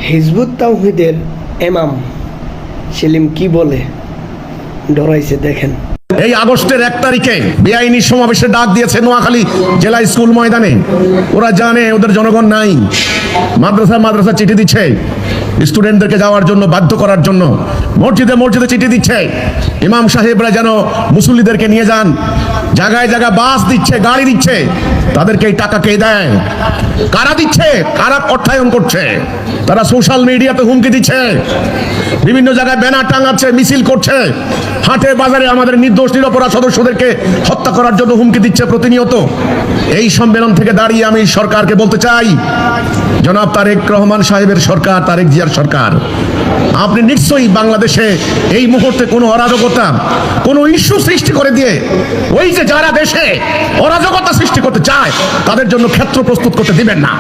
Hizb ut তাওহীদের ইমাম সেলিম কি বলে ডরাইছে দেখেন। এই আগস্টের 1 তারিখে বেআইনি সমাবেশে ডাক দিয়েছে নোয়াখালী জেলা স্কুল ময়দানে। ওরা জানে ওদের জনগণ নাই। মাদ্রাসা চিঠি দিচ্ছে স্টুডেন্টদেরকে যাওয়ার জন্য, বাধ্য করার জন্য। মসজিদে চিঠি দিচ্ছে ইমাম সাহেবরা যেন মুসল্লিদেরকে নিয়ে যান। জায়গায় জায়গায় বাস দিচ্ছে, গাড়ি দিচ্ছে। তাদেরকে এই টাকা কে দেয়? কারা দিচ্ছে? কারা অর্থায়ন করছে? তারা সোশ্যাল মিডিয়াতে হুমকি দিচ্ছে, বিভিন্ন জায়গায় ব্যানার টাঙাচ্ছে, মিছিল করছে, হাটে বাজারে আমাদের নির্দোষ নিরপরাধ সদস্যদেরকে হত্যা করার জন্য হুমকি দিচ্ছে প্রতিনিয়ত। এই সম্মেলন থেকে দাঁড়িয়ে আমি সরকারকে বলতে চাই, জনাব তারেক রহমান সাহেবের সরকার, তারেক জিয়ার সরকার, আপনি নিশ্চয়ই বাংলাদেশে এই মুহূর্তে কোনো অরাজকতা, কোনো ইস্যু সৃষ্টি করে দিয়ে ওই যে যারা দেশে অরাজকতা সৃষ্টি করতে চায় তাদের জন্য ক্ষেত্র প্রস্তুত করতে দিবেন না।